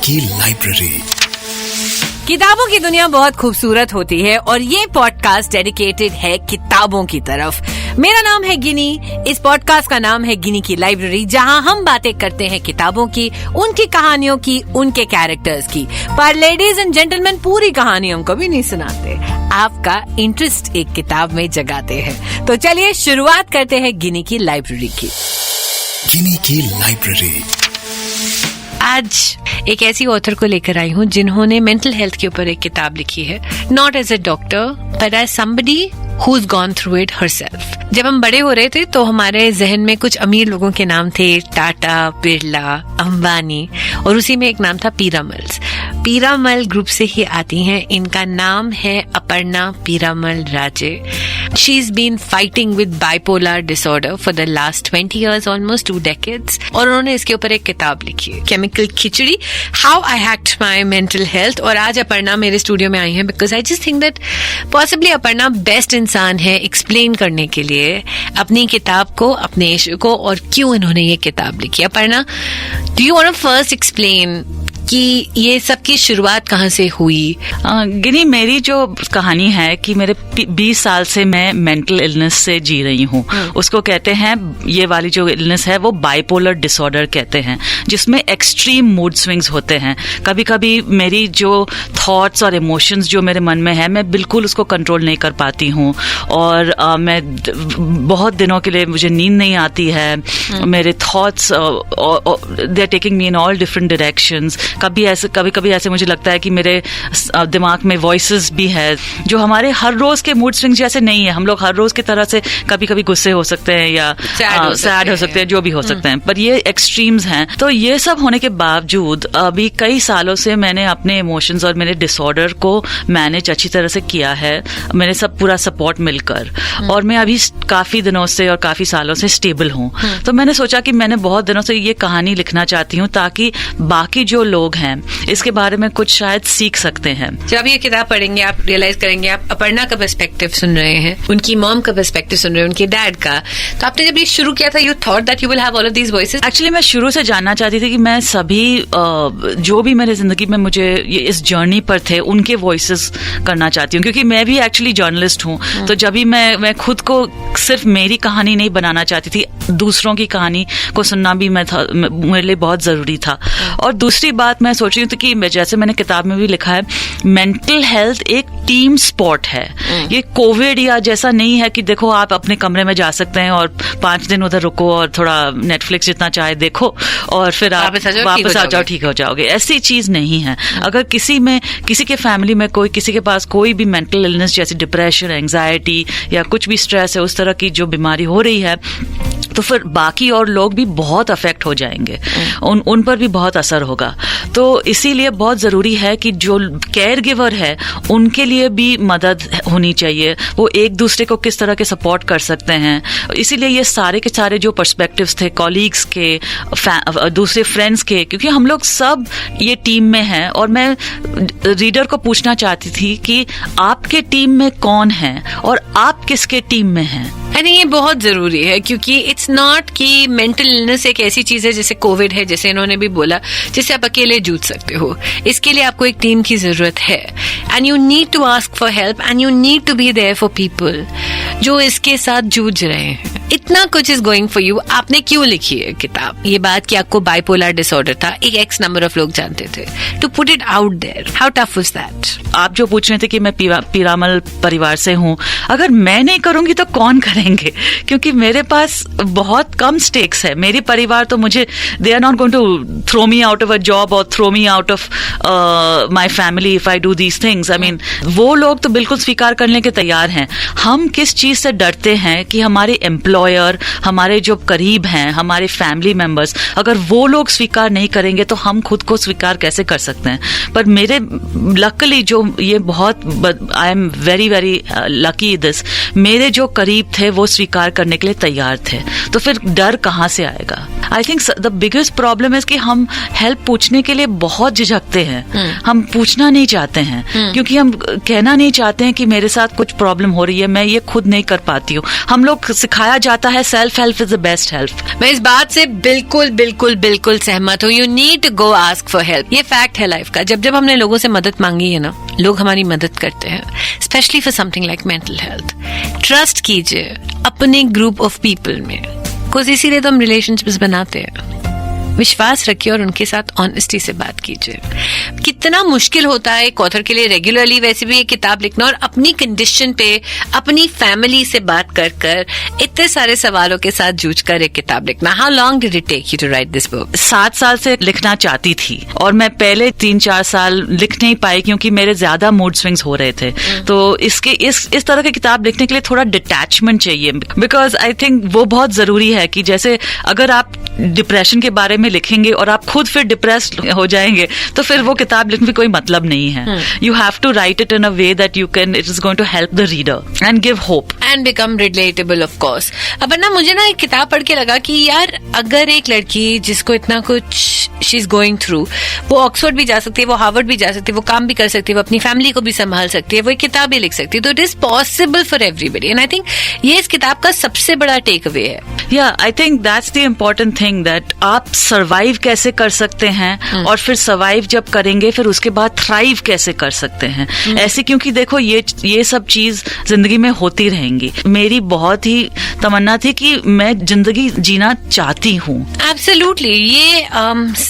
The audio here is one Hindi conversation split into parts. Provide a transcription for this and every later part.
की लाइब्रेरी। किताबों की दुनिया बहुत खूबसूरत होती है और ये पॉडकास्ट डेडिकेटेड है किताबों की तरफ। मेरा नाम है गिनी। इस पॉडकास्ट का नाम है गिनी की लाइब्रेरी, जहां हम बातें करते हैं किताबों की, उनकी कहानियों की, उनके कैरेक्टर्स की। पर लेडीज एंड जेंटलमैन पूरी कहानी हम कभी नहीं सुनाते, आपका इंटरेस्ट एक किताब में जगाते हैं। तो चलिए शुरुआत करते हैं गिनी की लाइब्रेरी की। गिनी की लाइब्रेरी। आज एक ऐसी ऑथर को लेकर आई हूँ जिन्होंने मेंटल हेल्थ के ऊपर एक किताब लिखी है, not as a doctor but as somebody who's gone through it herself। जब हम बड़े हो रहे थे तो हमारे जहन में कुछ अमीर लोगों के नाम थे, टाटा, बिरला, अंबानी, और उसी में एक नाम था पीरामल्स। पीरामल ग्रुप से ही आती हैं। इनका नाम है अपर्णा पीरामल राजे। She's been fighting with bipolar disorder for the last 20 years, almost 2 decades। और उन्होंने इसके ऊपर एक किताब लिखी है, chemical khichdi, How I Hacked My Mental Health। और आज अपर्णा मेरे स्टूडियो में आई हैं because I just think that possibly Aparna best इंसान है एक्सप्लेन करने के लिए अपनी किताब को, अपने इश्यू को, और क्यों इन्होंने ये किताब लिखी। Aparna, do you want to first explain कि ये सब की शुरुआत कहाँ से हुई? गिनी, मेरी जो कहानी है कि मेरे 20 साल से मैं मेंटल इलनेस से जी रही हूँ। उसको कहते हैं, ये वाली जो इलनेस है वो बाइपोलर डिसऑर्डर कहते हैं, जिसमें एक्सट्रीम मूड स्विंग्स होते हैं। कभी कभी मेरी जो थॉट्स और इमोशंस जो मेरे मन में है, मैं बिल्कुल उसको कंट्रोल नहीं कर पाती हूँ और मैं बहुत दिनों के लिए मुझे नींद नहीं आती है। मेरे thoughts they are taking me in all different directions. कभी कभी ऐसे मुझे लगता है कि मेरे दिमाग में वॉइसेस भी है जो हमारे हर रोज के मूड स्विंग्स जैसे नहीं है। हम लोग हर रोज की तरह से कभी कभी गुस्से हो सकते हैं या सैड हो सकते हैं, जो भी हो सकते हैं, पर ये एक्सट्रीम्स हैं। तो ये सब होने के बावजूद अभी कई सालों से मैंने अपने इमोशंस और मेरे डिसऑर्डर को मैनेज अच्छी तरह से किया है, मैंने सब पूरा सपोर्ट मिलकर, और मैं अभी काफी दिनों से और काफी सालों से स्टेबल हूँ। तो मैंने सोचा कि मैंने बहुत दिनों से ये कहानी लिखना चाहती हूँ ताकि बाकी जो लोग हैं इसके बारे में कुछ शायद सीख सकते हैं। जब आप ये किताब पढ़ेंगे आप रियलाइज करेंगे आप अपर्णा का पर्सपेक्टिव सुन रहे हैं, उनकी मॉम का पर्सपेक्टिव सुन रहे हैं, उनके डैड का। तो आपने जब ये शुरू किया था, you thought that you will have all of these voices? Actually मैं शुरू से जानना चाहती थी कि मैं सभी जो भी मेरे जिंदगी में मुझे ये इस जर्नी पर थे उनके वॉइसेस करना चाहती हूँ, क्योंकि मैं भी एक्चुअली जर्नलिस्ट हूँ। तो जब भी मैं खुद को सिर्फ मेरी कहानी नहीं बनाना चाहती थी, दूसरों की कहानी को सुनना भी मेरे लिए बहुत जरूरी था। और दूसरी बात मैं सोच रही हूँ कि जैसे मैंने किताब में भी लिखा है, मेंटल हेल्थ एक टीम स्पोर्ट है। ये कोविड या जैसा नहीं है कि देखो आप अपने कमरे में जा सकते हैं और 5 दिन उधर रुको और थोड़ा नेटफ्लिक्स जितना चाहे देखो और फिर आप वापस आ जाओ, ठीक हो जाओगे। ऐसी चीज नहीं है। अगर किसी के फैमिली में किसी के पास कोई भी मेंटल इलनेस जैसे डिप्रेशन, एंजाइटी या कुछ भी स्ट्रेस है, उस तरह की जो बीमारी हो रही है, तो फिर बाकी और लोग भी बहुत अफेक्ट हो जाएंगे, उन पर भी बहुत असर होगा। तो इसीलिए बहुत जरूरी है कि जो केयर गिवर है उनके लिए भी मदद होनी चाहिए, वो एक दूसरे को किस तरह के सपोर्ट कर सकते हैं। इसीलिए ये सारे के सारे जो पर्सपेक्टिव्स थे कॉलीग्स के, दूसरे फ्रेंड्स के, क्योंकि हम लोग सब ये टीम में हैं। और मैं रीडर को पूछना चाहती थी कि आपके टीम में कौन है और आप किसके टीम में हैं। ये बहुत जरूरी है, क्योंकि इट्स नॉट कि मेंटल इलनेस एक ऐसी चीज है जैसे कोविड है, जैसे इन्होंने भी बोला, जिससे आप अकेले जूझ सकते हो। इसके लिए आपको एक टीम की जरूरत है, and you need to ask for help, and you need to be there for people जो इसके साथ जूझ रहे हैं। इतना कुछ इज गोइंग फॉर यू। आपने क्यों लिखी है किताब? ये बात कि आपको बाइपोलर डिसऑर्डर था, एक एक्स नंबर ऑफ लोग जानते थे, to put it out there, how tough was that? आप जो पूछ रहे थे कि मैं पीरामल परिवार से हूँ, अगर मैं नहीं करूंगी तो कौन करेंगे? क्योंकि मेरे पास बहुत कम स्टेक्स है। मेरी परिवार तो मुझे, they are not going to throw me out of a job और throw me out of my family if I do these things. I mean, वो लोग तो बिल्कुल स्वीकार करने के तैयार हैं। हम किस चीज से डरते हैं कि हमारे एम्प्लॉयर, हमारे जो करीब हैं, हमारे फैमिली मेंबर्स, अगर वो लोग स्वीकार नहीं करेंगे तो हम खुद को स्वीकार कैसे कर सकते हैं? पर मेरे लकीली जो ये बहुत, I am very very lucky this, मेरे जो करीब थे वो स्वीकार करने के लिए तैयार थे। तो फिर डर कहाँ से आएगा? I think the biggest problem है कि हम हेल्प पूछने के लिए बहुत झिझकते हैं। हम पूछना नहीं चाहते हैं क्योंकि हम कहना नहीं चाहते हैं कि मेरे साथ कुछ प्रॉब्लम हो रही है, मैं ये खुद नहीं कर पाती हूँ। हम लोग सिखाया जाता है self help is the best help. मैं इस बात से बिल्कुल बिल्कुल बिल्कुल सहमत हूँ। You need to go ask for help. ये फैक्ट है लाइफ का। जब जब हमने लोगों से मदद मांगी है ना, लोग हमारी मदद करते हैं, specially for something like mental health. Trust कीजिए अपने ग्रुप ऑफ पीपल में, बिकॉज इसीलिए तो हम रिलेशनशिप्स बनाते हैं। विश्वास रखिए और उनके साथ ऑनेस्टी से बात कीजिए। कितना मुश्किल होता है एक ऑथर के लिए रेगुलरली वैसे भी एक किताब लिखना और अपनी कंडीशन पे अपनी फैमिली से बात कर कर इतने सारे सवालों के साथ जूझ कर एक किताब लिखना। How long did it take you to write this book? 7 साल से लिखना चाहती थी और मैं पहले 3-4 साल लिख नहीं पाई क्योंकि मेरे ज्यादा मूड स्विंग्स हो रहे थे। तो इस तरह की किताब लिखने के लिए थोड़ा डिटैचमेंट चाहिए, बिकॉज आई थिंक वो बहुत जरूरी है कि जैसे अगर आप डिप्रेशन के बारे में लिखेंगे और आप खुद फिर डिप्रेस्ड हो जाएंगे तो फिर वो किताब लिखने में कोई मतलब नहीं है। You have to write it in a way that you can, it is going to help the reader and give hope and become relatable of course. अब ना मुझे ना एक किताब पढ़ के लगा कि यार अगर एक लड़की जिसको इतना कुछ शी इज गोइंग थ्रू, वो ऑक्सफोर्ड भी जा सकती है, वो हार्वर्ड भी जा सकती है, वो काम भी कर सकती है, वो अपनी फैमिली को भी संभाल सकती है, वो एक किताब भी लिख सकती है, तो it is possible for everybody. And I think ये इस किताब का सबसे बड़ा टेक अवे है। या I think that's the important thing, that आप सर्वाइव कैसे कर सकते हैं और फिर सर्वाइव जब करेंगे फिर उसके बाद थ्राइव कैसे कर सकते हैं ऐसे, क्योंकि देखो ये सब चीज जिंदगी में होती रहेंगी। मेरी बहुत ही तमन्ना थी कि मैं जिंदगी जीना चाहती हूँ। एब्सोल्युटली। ये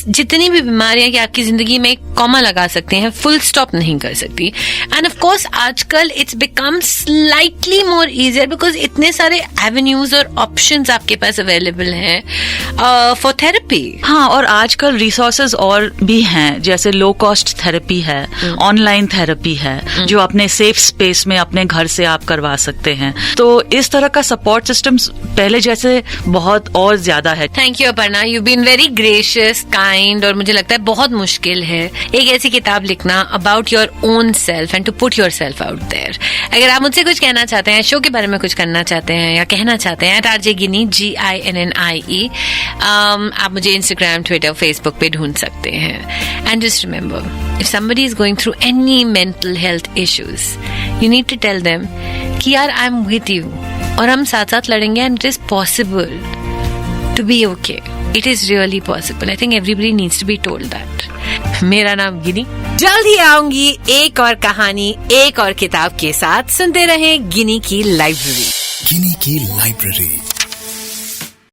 जितनी भी बीमारियां कि आपकी जिंदगी में कॉमा लगा सकते हैं, फुल स्टॉप नहीं कर सकती। एंड ऑफ कोर्स आजकल it's become slightly more easier because इतने सारे एवेन्यूज और ऑप्शंस आपके पास अवेलेबल हैं फॉर थेरेपी। हाँ, और आजकल रिसोर्सेज और भी हैं, जैसे लो कॉस्ट थेरेपी है, ऑनलाइन थेरेपी है जो अपने सेफ स्पेस में अपने घर से आप करवा सकते हैं। तो इस तरह का सपोर्ट सिस्टम पहले जैसे बहुत और ज्यादा है। Thank you Aparna, you been very gracious, kind, और मुझे लगता है बहुत मुश्किल है एक ऐसी किताब लिखना about your own self and to put yourself out there. अगर आप मुझसे कुछ कहना चाहते हैं, शो के बारे में कुछ करना चाहते हैं या कहना चाहते हैं, RJ गिनी GINNIE, आप मुझे इंस्टाग्राम, ट्विटर, फेसबुक पे ढूंढ सकते हैं। And just remember, if somebody is going through any mental health issues, you need to tell them कि यार आई एम विद यू और हम साथ साथ लड़ेंगे and it is possible to be okay. It is really possible. I think everybody needs to be told that. मेरा नाम गिनी। जल्द ही आऊंगी एक और कहानी, एक और किताब के साथ। सुनते रहें गिनी की लाइब्रेरी। गिनी की लाइब्रेरी।